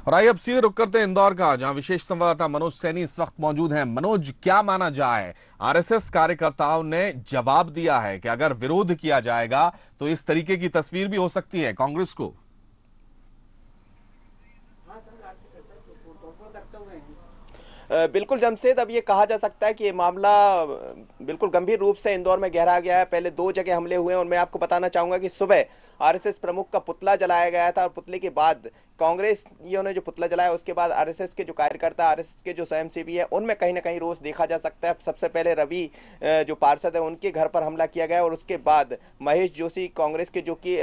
और आइए अब सीधे रुक करते हैं इंदौर का, जहां विशेष संवाददाता मनोज सैनी इस वक्त मौजूद हैं। मनोज, क्या माना जाए, आरएसएस कार्यकर्ताओं ने जवाब दिया है कि अगर विरोध किया जाएगा तो इस तरीके की तस्वीर भी हो सकती है कांग्रेस को। बिल्कुल जमशेद, अब ये कहा जा सकता है कि ये मामला बिल्कुल गंभीर रूप से इंदौर में गहरा गया है। पहले दो जगह हमले हुए हैं और मैं आपको बताना चाहूंगा कि सुबह आरएसएस प्रमुख का पुतला जलाया गया था और पुतले के बाद कांग्रेसियों ने जो पुतला जलाया उसके बाद आरएसएस के जो कार्यकर्ता, आरएसएस के जो स्वयंसेवी है, उनमें कहीं ना कहीं रोष देखा जा सकता है। सबसे पहले रवि जो पार्षद है उनके घर पर हमला किया गया और उसके बाद महेश जोशी कांग्रेस के जो कि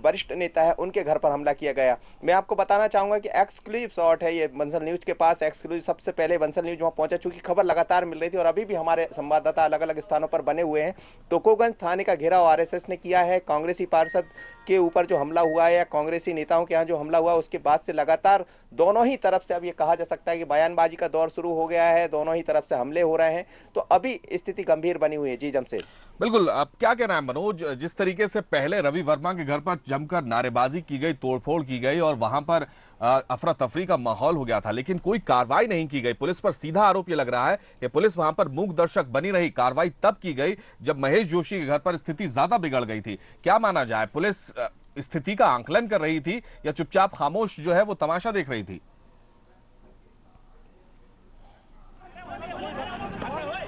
वरिष्ठ नेता है उनके घर पर हमला किया गया। मैं आपको बताना चाहूंगा कि एक्सक्लूसिव शॉट है ये बंसल न्यूज के पास। एक्सक्लूसिव सबसे पहले बंसल न्यूज वहां पहुंचा, चूंकि खबर लगातार मिल रही थी और अभी भी हमारे संवाददाता अलग अलग स्थानों पर बने हुए हैं। तुकोगंज थाने का घेराव आरएसएस ने किया है। कांग्रेसी पार्षद के ऊपर जो हमला हुआ है या कांग्रेसी नेताओं के यहां जो हमला हुआ उसके बाद से लगातार दोनों ही तरफ से अब ये कहा जा सकता है कि बयानबाजी का दौर शुरू हो गया है। दोनों ही तरफ से हमले हो रहे हैं, तो अभी स्थिति गंभीर बनी हुई है। जी जमशेद। बिल्कुल, अब क्या कहना है मनोज, जिस तरीके से पहले रवि वर्मा के घर पर जमकर नारेबाजी की गई, तोड़फोड़ की गई और वहां पर अफरा तफरी का माहौल हो गया था, लेकिन कोई कार्रवाई नहीं की गई। पुलिस पर सीधा आरोप यह लग रहा है कि पुलिस वहां पर मूक दर्शक बनी रही। कार्रवाई तब की गई जब महेश जोशी के घर पर स्थिति ज्यादा बिगड़ गई थी। क्या माना जाए, पुलिस स्थिति का आंकलन कर रही थी या चुपचाप खामोश जो है वो तमाशा देख रही थी?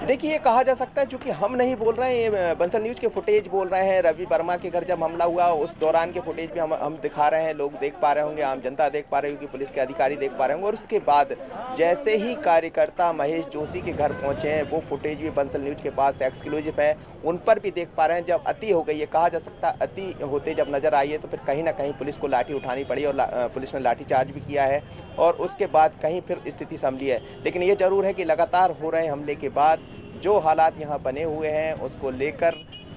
देखिए, ये कहा जा सकता है, चूंकि हम नहीं बोल रहे हैं, ये बंसल न्यूज के फुटेज बोल रहे हैं। रवि वर्मा के घर जब हमला हुआ उस दौरान के फुटेज भी हम दिखा रहे हैं। लोग देख पा रहे होंगे, आम जनता देख पा रही होगी, पुलिस के अधिकारी देख पा रहे होंगे। और उसके बाद जैसे ही कार्यकर्ता महेश जोशी के घर पहुंचे हैं, वो फुटेज भी बंसल न्यूज के पास एक्सक्लूसिव है, उन पर भी देख पा रहे हैं। जब अति हो गई है, कहा जा सकता है अति होते जब नजर आई है, तो फिर कहीं ना कहीं पुलिस को लाठी उठानी पड़ी और पुलिस ने लाठीचार्ज भी किया है और उसके बाद कहीं फिर स्थिति संभली है। लेकिन ये जरूर है कि लगातार हो रहे हमले के बाद जो हालात यहां बने हुए हैं उसको लेकर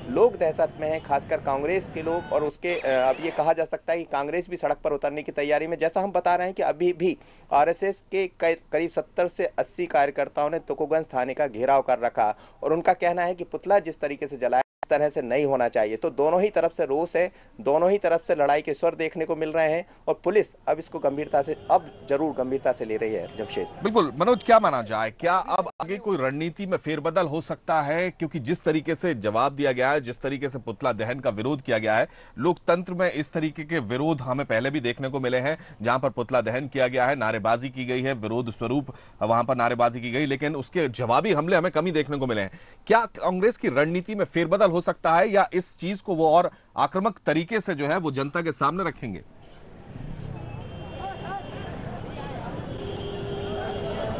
लोग दहशत में हैं, खासकर कांग्रेस के लोग। और उसके अब ये कहा जा सकता है कि कांग्रेस भी सड़क पर उतरने की तैयारी में। जैसा हम बता रहे हैं कि अभी भी आरएसएस के करीब 70 से 80 कार्यकर्ताओं ने तुकोगंज थाने का घेराव कर रखा और उनका कहना है कि पुतला जिस तरीके से जलाया इस तरह से नहीं होना चाहिए। तो दोनों ही तरफ से रोष है, दोनों ही तरफ से लड़ाई के स्वर देखने को मिल रहे हैं और पुलिस अब इसको गंभीरता से, अब जरूर गंभीरता से ले रही है। जमशेद। बिल्कुल मनोज, क्या माना जाए, क्या अब आगे कोई रणनीति में फेरबदल हो सकता है? क्योंकि जिस तरीके से जवाब दिया गया है, जिस तरीके से पुतला दहन का विरोध किया गया है, लोकतंत्र में इस तरीके के विरोध हमें पहले भी देखने को मिले हैं, जहां पर पुतला दहन किया गया है, नारेबाजी की गई है, विरोध स्वरूप वहां पर नारेबाजी की गई, लेकिन उसके जवाबी हमले हमें कम ही देखने को मिले हैं। क्या कांग्रेस की रणनीति में फेरबदल हो सकता है या इस चीज को वो और आक्रामक तरीके से जो है वो जनता के सामने रखेंगे?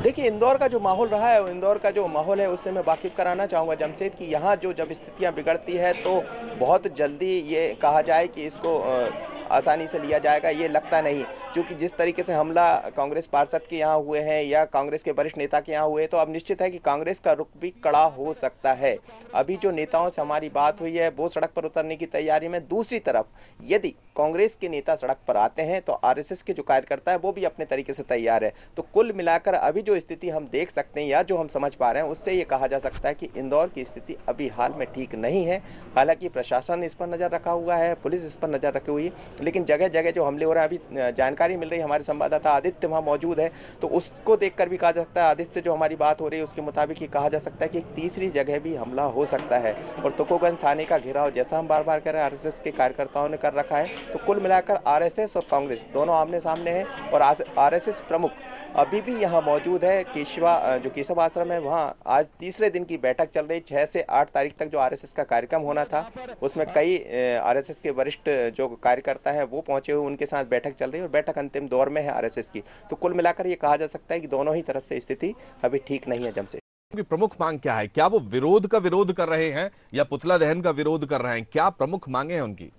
देखिए, इंदौर का जो माहौल रहा है, इंदौर का जो माहौल है उससे मैं वाकिफ कराना चाहूंगा जमशेद कि यहाँ जो जब स्थितियां बिगड़ती है तो बहुत जल्दी ये कहा जाए कि इसको आसानी से लिया जाएगा, ये लगता नहीं। क्योंकि जिस तरीके से हमला कांग्रेस पार्षद के यहाँ हुए हैं या कांग्रेस के वरिष्ठ नेता के यहाँ हुए, तो अब निश्चित है कि कांग्रेस का रुख भी कड़ा हो सकता है। अभी जो नेताओं से हमारी बात हुई है वो सड़क पर उतरने की तैयारी में। दूसरी तरफ यदि कांग्रेस के नेता सड़क पर आते हैं तो आरएसएस के जो कार्यकर्ता है वो भी अपने तरीके से तैयार है। तो कुल मिलाकर अभी जो स्थिति हम देख सकते हैं या जो हम समझ पा रहे हैं उससे ये कहा जा सकता है कि इंदौर की स्थिति अभी हाल में ठीक नहीं है। हालांकि प्रशासन इस पर नजर रखा हुआ है, पुलिस इस पर नजर रखी हुई है, लेकिन जगह जगह जो हमले हो रहे हैं, अभी जानकारी मिल रही है, हमारे संवाददाता आदित्य वहां मौजूद है, तो उसको देखकर भी कहा जा सकता है, आदित्य से जो हमारी बात हो रही है उसके मुताबिक ये कहा जा सकता है कि एक तीसरी जगह भी हमला हो सकता है। और तुकोगंज थाने का घेराव जैसा हम बार बार कह रहे हैं आरएसएस के कार्यकर्ताओं ने कर रखा है। तो कुल मिलाकर आरएसएस और कांग्रेस दोनों आमने सामने हैं और आरएसएस प्रमुख अभी भी यहाँ मौजूद है। जो केशव आश्रम है वहाँ आज तीसरे दिन की बैठक चल रही। 6 से 8 तारीख तक जो आरएसएस का कार्यक्रम होना था उसमें कई आरएसएस के वरिष्ठ जो कार्यकर्ता हैं वो पहुंचे हुए, उनके साथ बैठक चल रही है और बैठक अंतिम दौर में है आरएसएस की। तो कुल मिलाकर ये कहा जा सकता है कि दोनों ही तरफ से स्थिति अभी ठीक नहीं है। जमशेद, उनकी प्रमुख मांग क्या है? क्या वो विरोध का विरोध कर रहे हैं या पुतला दहन का विरोध कर रहे हैं? क्या प्रमुख मांगे हैं उनकी?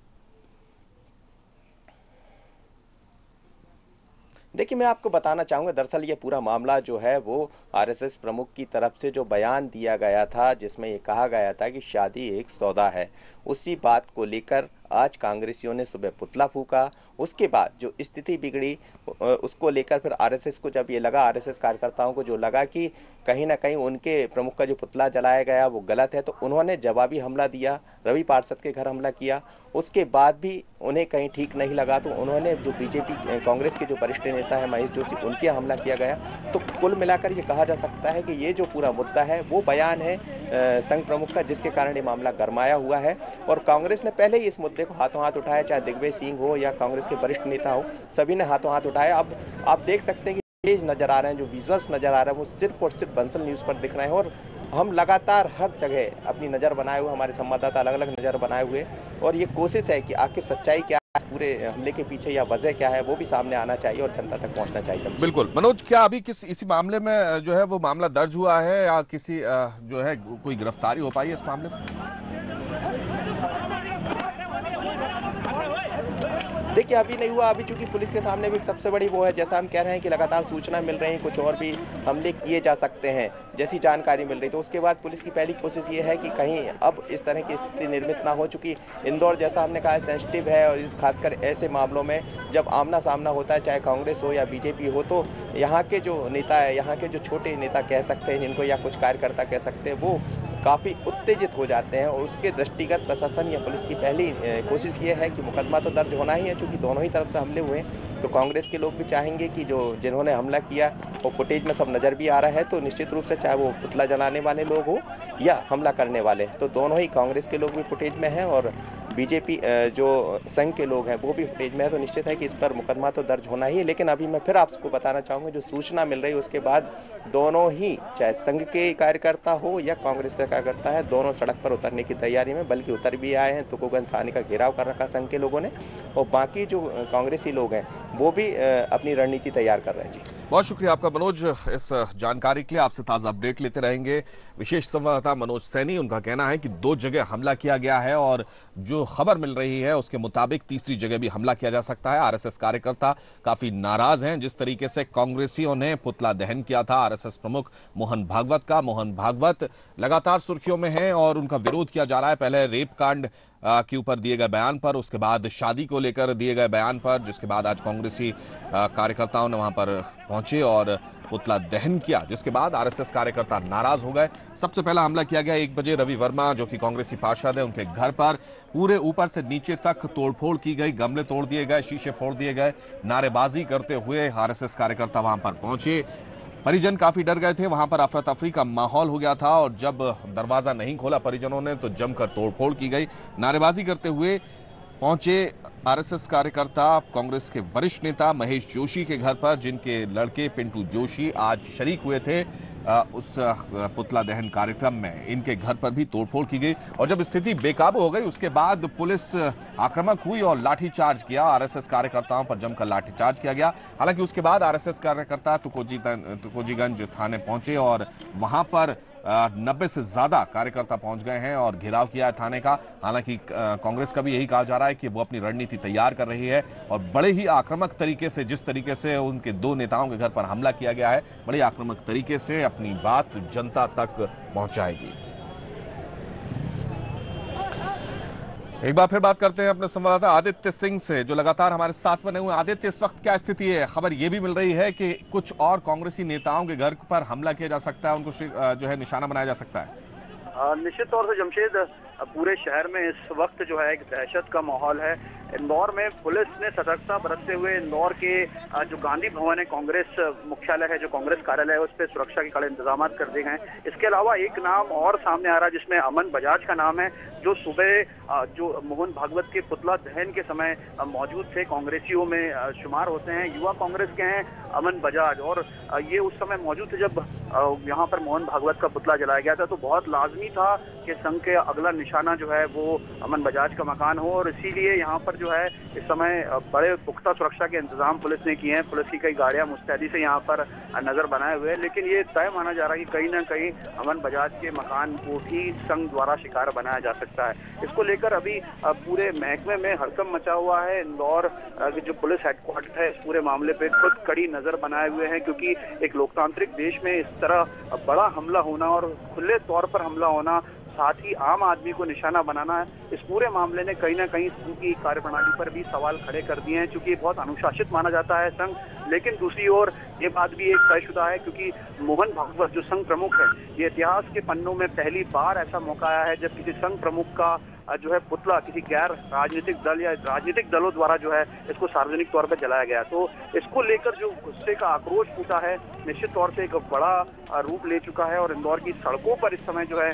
देखिए, मैं आपको बताना चाहूंगा, दरअसल ये पूरा मामला जो है वो आरएसएस प्रमुख की तरफ से जो बयान दिया गया था जिसमें ये कहा गया था कि शादी एक सौदा है, उसी बात को लेकर आज कांग्रेसियों ने सुबह पुतला फूका, उसके बाद जो स्थिति बिगड़ी उसको लेकर फिर आरएसएस को जब ये लगा, आरएसएस कार्यकर्ताओं को जो लगा कि कहीं ना कहीं उनके प्रमुख का जो पुतला जलाया गया वो गलत है, तो उन्होंने जवाबी हमला दिया, रवि पार्षद के घर हमला किया। उसके बाद भी उन्हें कहीं ठीक नहीं लगा तो उन्होंने जो बीजेपी कांग्रेस के जो वरिष्ठ नेता है महेश जोशी, उनके हमला किया गया। तो कुल मिलाकर ये कहा जा सकता है कि ये जो पूरा मुद्दा है वो बयान है संघ प्रमुख का, जिसके कारण ये मामला गरमाया हुआ है। और कांग्रेस ने पहले ही इस मुद्दे को हाथों हाथ उठाया, चाहे दिग्विजय सिंह हो या कांग्रेस के वरिष्ठ नेता हो, सभी ने हाथों हाथ उठाया। अब आप देख सकते हैं कि पेज नजर आ रहे हैं, जो विजुअल्स नजर आ रहे हैं वो सिर्फ और सिर्फ बंसल न्यूज पर दिख रहे हैं। और हम लगातार हर जगह अपनी नजर बनाए हुए, हमारे संवाददाता अलग अलग नजर बनाए हुए, और ये कोशिश है कि आखिर सच्चाई क्या है पूरे हमले के पीछे या वजह क्या है वो भी सामने आना चाहिए और जनता तक पहुंचना चाहिए। बिल्कुल मनोज, क्या अभी इसी मामले में जो है वो मामला दर्ज हुआ है या किसी जो है कोई गिरफ्तारी हो पाई है इस मामले में? देखिए अभी नहीं हुआ, अभी चूंकि पुलिस के सामने भी सबसे बड़ी वो है, जैसा हम कह रहे हैं कि लगातार सूचना मिल रही है, कुछ और भी हमले किए जा सकते हैं जैसी जानकारी मिल रही, तो उसके बाद पुलिस की पहली कोशिश ये है कि कहीं अब इस तरह की स्थिति निर्मित ना हो। चूंकि इंदौर जैसा हमने कहा सेंसिटिव है, और इस खासकर ऐसे मामलों में जब आमना सामना होता है, चाहे कांग्रेस हो या बीजेपी हो, तो यहाँ के जो नेता है, यहाँ के जो छोटे नेता कह सकते हैं जिनको, या कुछ कार्यकर्ता कह सकते हैं, वो काफी उत्तेजित हो जाते हैं। और उसके दृष्टिगत प्रशासन या पुलिस की पहली कोशिश ये है कि मुकदमा तो दर्ज होना ही है, क्योंकि दोनों ही तरफ से हमले हुए हैं। तो कांग्रेस के लोग भी चाहेंगे कि जो जिन्होंने हमला किया वो फुटेज में सब नजर भी आ रहा है, तो निश्चित रूप से चाहे वो पुतला जलाने वाले लोग हो या हमला करने वाले, तो दोनों ही, कांग्रेस के लोग भी फुटेज में है और बीजेपी जो संघ के लोग हैं वो भी फुटेज में है। तो निश्चित है कि इस पर मुकदमा तो दर्ज होना ही है। लेकिन अभी मैं फिर आपको बताना चाहूंगा, जो सूचना मिल रही है उसके बाद दोनों ही, चाहे संघ के कार्यकर्ता हो या कांग्रेस के कार्यकर्ता है, दोनों सड़क पर उतरने की तैयारी में, बल्कि उतर भी आए हैं। तुकोगंज थाने का घेराव कर रखा संघ के लोगों ने, और बाकी जो कांग्रेसी लोग हैं वो भी अपनी रणनीति तैयार कर रहे हैं। जी बहुत शुक्रिया आपका मनोज इस जानकारी के लिए। आपसे ताजा अपडेट लेते रहेंगे। विशेष संवाददाता मनोज सैनी, उनका कहना है कि 2 जगह हमला किया गया है और जो खबर मिल रही है उसके मुताबिक तीसरी जगह भी हमला किया जा सकता है। आरएसएस कार्यकर्ता काफी नाराज हैं जिस तरीके से कांग्रेसियों ने पुतला दहन किया था आरएसएस प्रमुख मोहन भागवत का। मोहन भागवत लगातार सुर्खियों में हैं और उनका विरोध किया जा रहा है, पहले रेप कांड के ऊपर दिए गए बयान पर, उसके बाद शादी को लेकर दिए गए बयान पर, जिसके बाद आज कांग्रेसी कार्यकर्ताओं ने वहां पर पहुंचे और पुतला दहन किया, जिसके बाद आरएसएस कार्यकर्ता नाराज हो गए। सबसे पहला हमला किया गया 1 बजे रवि वर्मा जो कि कांग्रेसी पार्षद है, उनके घर पर पूरे ऊपर से नीचे तक तोड़फोड़ की गई, गमले तोड़ दिए गए, शीशे फोड़ दिए गए, नारेबाजी करते हुए आरएसएस कार्यकर्ता वहां पर पहुंचे। परिजन काफी डर गए थे, वहां पर अफरा तफरी का माहौल हो गया था और जब दरवाजा नहीं खोला परिजनों ने तो जमकर तोड़फोड़ की गई। नारेबाजी करते हुए पहुंचे आरएसएस कार्यकर्ता कांग्रेस के वरिष्ठ नेता महेश जोशी के घर पर, जिनके लड़के पिंटू जोशी आज शरीक हुए थे उस पुतला दहन कार्यक्रम में। इनके घर पर भी तोड़फोड़ की गई और जब स्थिति बेकाबू हो गई उसके बाद पुलिस आक्रामक हुई और लाठीचार्ज किया। आरएसएस कार्यकर्ताओं पर जमकर लाठीचार्ज किया गया। हालांकि उसके बाद आरएसएस कार्यकर्ता तुकोजीगंज थाने पहुंचे और वहां पर 90 से ज्यादा कार्यकर्ता पहुंच गए हैं और घेराव किया है थाने का। हालांकि कांग्रेस का भी यही कहा जा रहा है कि वो अपनी रणनीति तैयार कर रही है और बड़े ही आक्रामक तरीके से, जिस तरीके से उनके 2 नेताओं के घर पर हमला किया गया है, बड़े आक्रामक तरीके से अपनी बात जनता तक पहुंचाएगी। एक बार फिर बात करते हैं अपने संवाददाता आदित्य सिंह से जो लगातार हमारे साथ बने हुए। आदित्य, इस वक्त क्या स्थिति है? खबर यह भी मिल रही है कि कुछ और कांग्रेसी नेताओं के घर पर हमला किया जा सकता है, उनको जो है निशाना बनाया जा सकता है। निश्चित तौर से जमशेद, पूरे शहर में इस वक्त जो है एक दहशत का माहौल है। इंदौर में पुलिस ने सतर्कता बरतते हुए इंदौर के जो गांधी भवन है, कांग्रेस मुख्यालय है, जो कांग्रेस कार्यालय है, उस पर सुरक्षा के कड़े इंतजाम कर दिए गए। इसके अलावा एक नाम और सामने आ रहा है जिसमें अमन बजाज का नाम है, जो सुबह जो मोहन भागवत के पुतला दहन के समय मौजूद थे, कांग्रेसियों में शुमार होते हैं, युवा कांग्रेस के हैं अमन बजाज, और ये उस समय मौजूद थे जब यहाँ पर मोहन भागवत का पुतला जलाया गया था। तो बहुत लाजमी था कि संघ के अगला निशाना जो है वो अमन बजाज का मकान हो, और इसीलिए यहाँ पर जो है इस समय बड़े पुख्ता सुरक्षा के इंतजाम पुलिस ने किए हैं। पुलिस की कई गाड़ियां मुस्तैदी से यहाँ पर नजर बनाए हुए हैं, लेकिन ये तय माना जा रहा है कि कहीं ना कहीं अमन बजाज के मकान को भी संघ द्वारा शिकार बनाया जा सकता है। इसको लेकर अभी पूरे महकमे में हड़कंप मचा हुआ है। इंदौर जो पुलिस हेडक्वार्टर है इस पूरे मामले पे खुद कड़ी नजर बनाए हुए हैं, क्योंकि एक लोकतांत्रिक देश में इस तरह बड़ा हमला होना और खुले तौर पर हमला होना साथ ही आम आदमी को निशाना बनाना है, इस पूरे मामले ने कहीं ना कहीं संघ की कार्यप्रणाली पर भी सवाल खड़े कर दिए हैं, क्योंकि बहुत अनुशासित माना जाता है संघ। लेकिन दूसरी ओर ये बात भी एक तयशुदा है, क्योंकि मोहन भागवत जो संघ प्रमुख है, ये इतिहास के पन्नों में पहली बार ऐसा मौका आया है जब किसी संघ प्रमुख का जो है पुतला किसी गैर राजनीतिक दल या राजनीतिक दलों द्वारा जो है इसको सार्वजनिक तौर पर जलाया गया। तो इसको लेकर जो गुस्से का आक्रोश फूटा है, निश्चित तौर से एक बड़ा रूप ले चुका है। और इंदौर की सड़कों पर इस समय जो है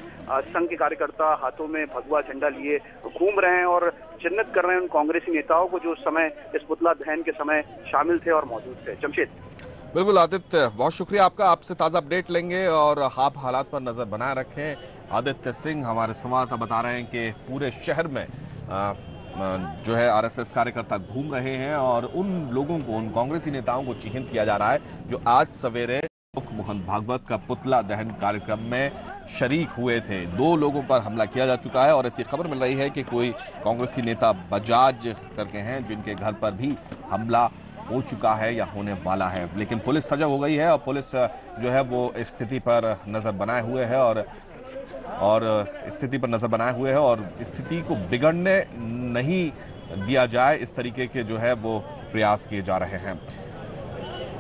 संघ के कार्यकर्ता हाथों में भगवा झंडा लिए घूम रहे हैं और चिन्हित कर रहे हैं उन कांग्रेसी नेताओं को जो उस समय इस पुतला दहन के समय शामिल थे और मौजूद थे। जमशेद। बिल्कुल आदित्य, बहुत शुक्रिया आपका। आपसे ताज़ा अपडेट लेंगे और आप हालात पर नज़र बनाए रखें। आदित्य सिंह हमारे संवाददाता बता रहे हैं कि पूरे शहर में जो है आरएसएस कार्यकर्ता घूम रहे हैं और उन लोगों को, उन कांग्रेसी नेताओं को चिन्हित किया जा रहा है जो आज सवेरे मोहन भागवत का पुतला दहन कार्यक्रम में शरीक हुए थे। 2 लोगों पर हमला किया जा चुका है और ऐसी खबर मिल रही है कि कोई कांग्रेसी नेता बजाज करके हैं जिनके घर पर भी हमला हो चुका है या होने वाला है। लेकिन पुलिस सजग हो गई है और पुलिस जो है वो स्थिति पर नज़र बनाए हुए है और स्थिति पर नज़र बनाए हुए है और स्थिति को बिगड़ने नहीं दिया जाए, इस तरीके के जो है वो प्रयास किए जा रहे हैं।